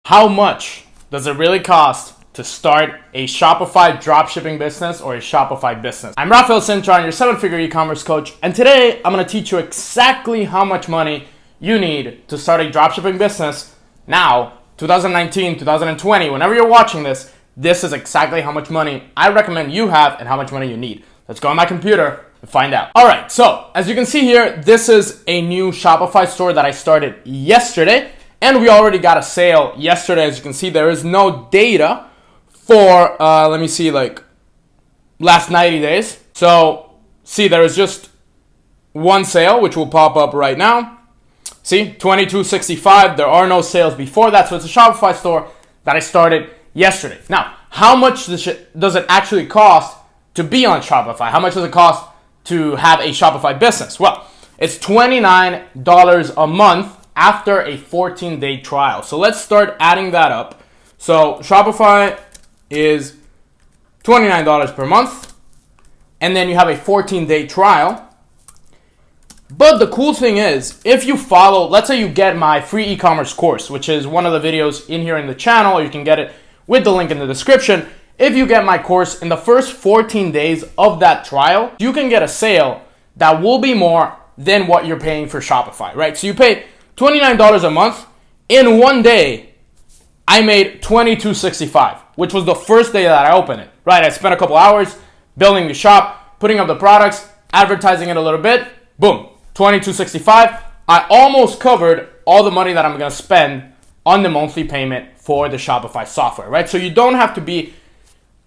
How much does it really cost to start a Shopify dropshipping business or a Shopify business? I'm Rafael and I, your 7-figure e-commerce coach, and today I'm going to teach you exactly how much money you need to start a dropshipping business. Now, 2019, 2020, whenever you're watching this, this is exactly how much money I recommend you have and how much money you need. Let's go on my computer and find out. All right, so as you can see here, this is a new Shopify store that I started yesterday. And we already got a sale yesterday. As you can see, there is no data for, let me see, like last 90 days. So see, there is just one sale, which will pop up right now. See, $22.65. There are no sales before that. So it's a Shopify store that I started yesterday. Now, how much does it actually cost to be on Shopify? How much does it cost to have a Shopify business? Well, it's $29 a month after a 14-day trial. So let's start adding that up. So Shopify is $29 per month, and then you have a 14-day trial. But the cool thing is, if you follow, let's say you get my free e-commerce course, which is one of the videos in here in the channel, or you can get it with the link in the description. If you get my course in the first 14 days of that trial, you can get a sale that will be more than what you're paying for Shopify, right? So you pay $29 a month. In one day, I made $22.65, which was the first day that I opened it, right? I spent a couple hours building the shop, putting up the products, advertising it a little bit, boom, $22.65. I almost covered all the money that I'm gonna spend on the monthly payment for the Shopify software, right? So you don't have to be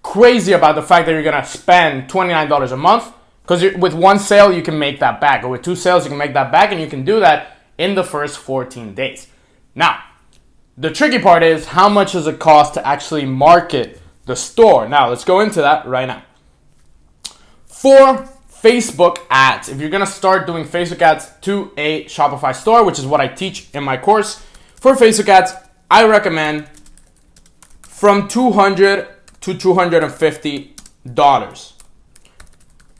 crazy about the fact that you're gonna spend $29 a month, because with one sale, you can make that back, or with two sales, you can make that back, and you can do that in the first 14 days. Now, the tricky part is, how much does it cost to actually market the store? Now, let's go into that right now. For Facebook ads, if you're gonna start doing Facebook ads to a Shopify store, which is what I teach in my course, for Facebook ads, I recommend from $200 to $250.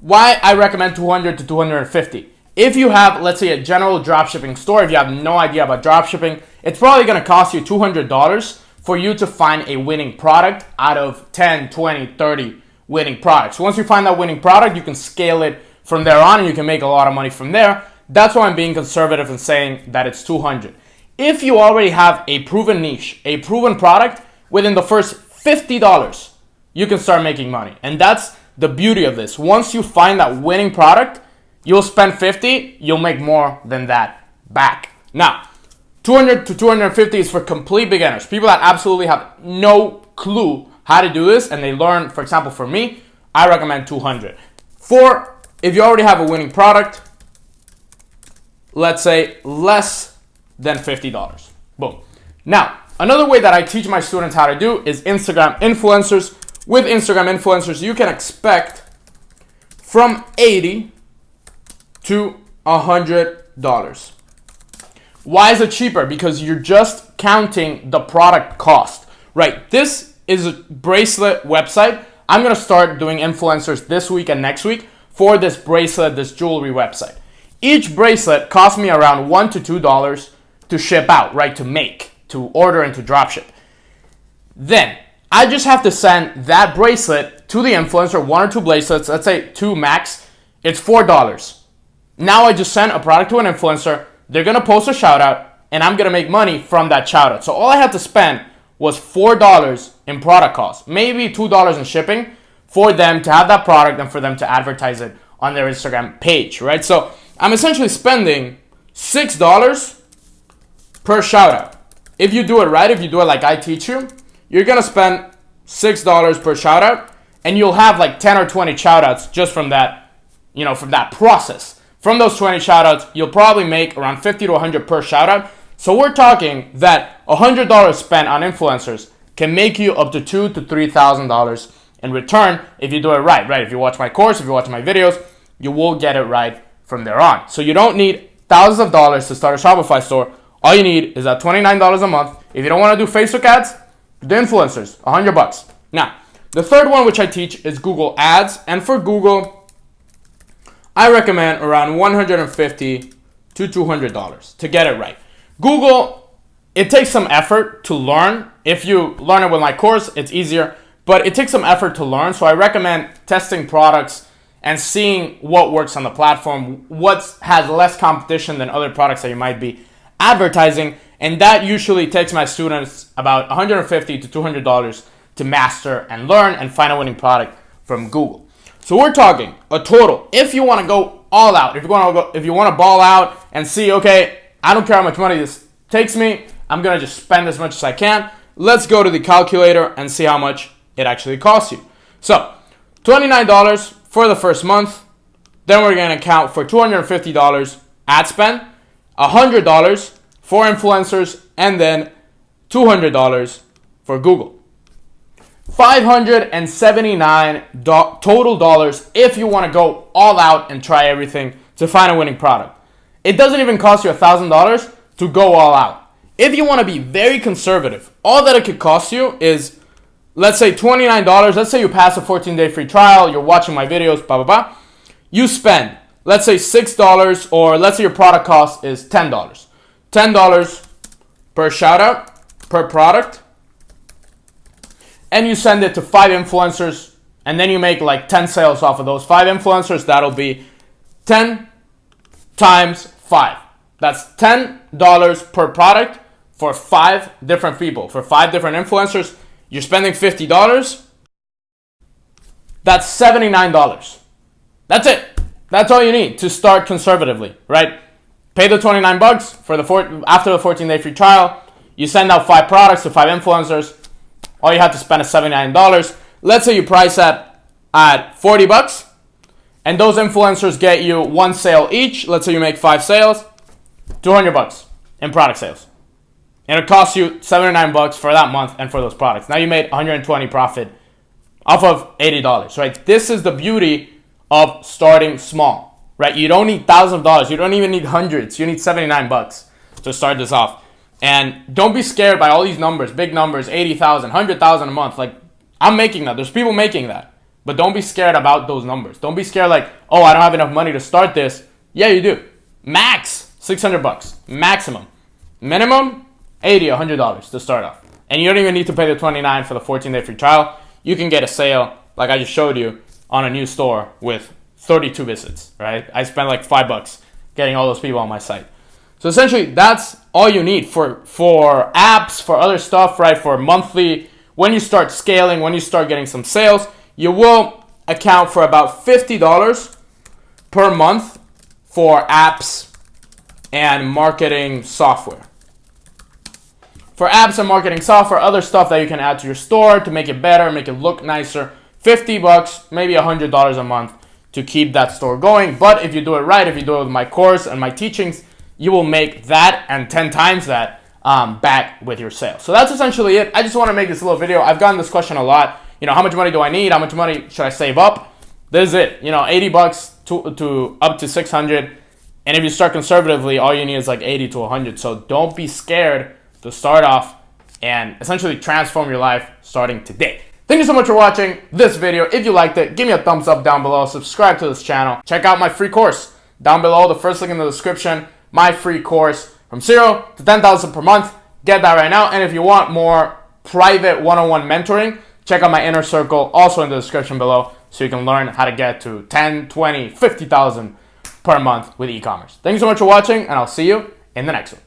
Why I recommend $200 to $250? If you have, let's say, a general dropshipping store, if you have no idea about dropshipping, it's probably going to cost you $200 for you to find a winning product out of 10, 20, 30 winning products. Once you find that winning product, you can scale it from there on and you can make a lot of money from there. That's why I'm being conservative and saying that it's $200. If you already have a proven niche, a proven product, within the first $50, you can start making money. And that's the beauty of this. Once you find that winning product, you'll spend $50, you'll make more than that back. Now, $200 to $250 is for complete beginners. People that absolutely have no clue how to do this, and they learn, for example, for me, I recommend $200. For if you already have a winning product, let's say less than $50. Boom. Now, another way that I teach my students how to do is Instagram influencers. With Instagram influencers, you can expect from $80 to $100. Why is it cheaper? Because you're just counting the product cost, right? This is a bracelet website. I'm gonna start doing influencers this week and next week for this bracelet, this jewelry website. Each bracelet costs me around $1 to $2 to ship out, right? To make, to order, and to dropship. Then I just have to send that bracelet to the influencer, 1 or 2 bracelets, let's say 2 max. It's $4. Now I just sent a product to an influencer, they're gonna post a shout out, and I'm gonna make money from that shout out. So all I had to spend was $4 in product cost, maybe $2 in shipping for them to have that product and for them to advertise it on their Instagram page, right? So I'm essentially spending $6 per shout out. If you do it right, if you do it like I teach you, you're gonna spend $6 per shout out, and you'll have like 10 or 20 shout outs just from that, from that process. From those 20 shoutouts, you'll probably make around 50 to 100 per shoutout. So we're talking that $100 spent on influencers can make you up to $2,000 to $3,000 in return if you do it right, right? If you watch my course, if you watch my videos, you will get it right from there on. So you don't need thousands of dollars to start a Shopify store. All you need is that $29 a month. If you don't want to do Facebook ads, the influencers, $100. Now, the third one which I teach is Google Ads. And for Google, I recommend around $150 to $200 to get it right. Google it takes some effort to learn. If you learn it with my course, it's easier, but it takes some effort to learn. So I recommend testing products and seeing what works on the platform, what has less competition than other products that you might be advertising. And that usually takes my students about $150 to $200 to master and learn and find a winning product from Google. So we're talking a total. If you want to go all out, if you want to ball out and see, okay, I don't care how much money this takes me, I'm going to just spend as much as I can. Let's go to the calculator and see how much it actually costs you. So $29 for the first month. Then we're going to account for $250 ad spend, $100 for influencers, and then $200 for Google. $579 total dollars if you want to go all out and try everything to find a winning product. It doesn't even cost you $1,000 to go all out. If you want to be very conservative, all that it could cost you is, let's say $29. Let's say you pass a 14-day free trial, you're watching my videos, blah, blah, blah. You spend, let's say $6, or let's say your product cost is $10. $10 per shout out, per product. And you send it to 5 influencers, and then you make like 10 sales off of those 5 influencers. That'll be 10 times 5. That's $10 per product for 5 different people, for 5 different influencers. You're spending $50. That's $79. That's it. That's all you need to start conservatively, right? Pay the $29 for after the 14-day free trial. You send out 5 products to 5 influencers. All you have to spend is $79. Let's say you price at $40, and those influencers get you 1 sale each. Let's say you make 5 sales, $200 in product sales. And it costs you $79 for that month and for those products. Now you made $120 profit off of $80, right? This is the beauty of starting small, right? You don't need thousands of dollars. You don't even need hundreds. You need $79 to start this off. And don't be scared by all these numbers, big numbers, 80,000, 100,000 a month. Like, I'm making that. There's people making that. But don't be scared about those numbers. Don't be scared like, oh, I don't have enough money to start this. Yeah, you do. Max $600, maximum. Minimum $80, $100 to start off. And you don't even need to pay the $29 for the 14-day free trial. You can get a sale, like I just showed you, on a new store with 32 visits, right? I spent like $5 getting all those people on my site. So essentially, that's all you need for apps, for other stuff, right? For monthly, when you start scaling, when you start getting some sales, you will account for about $50 per month for apps and marketing software. For apps and marketing software, other stuff that you can add to your store to make it better, make it look nicer, $50, maybe $100 a month to keep that store going. But if you do it right, if you do it with my course and my teachings, you will make that and 10 times that back with your sales. So that's essentially it. I just want to make this little video. I've gotten this question a lot. How much money do I need? How much money should I save up? This is it. $80 to up to 600. And if you start conservatively, all you need is like 80 to 100. So don't be scared to start off and essentially transform your life starting today. Thank you so much for watching this video. If you liked it, give me a thumbs up down below. Subscribe to this channel. Check out my free course down below. The first link in the description. My free course from 0 to 10,000 per month. Get that right now. And if you want more private one-on-one mentoring, check out my inner circle also in the description below so you can learn how to get to 10, 20, 50,000 per month with e-commerce. Thank you so much for watching, and I'll see you in the next one.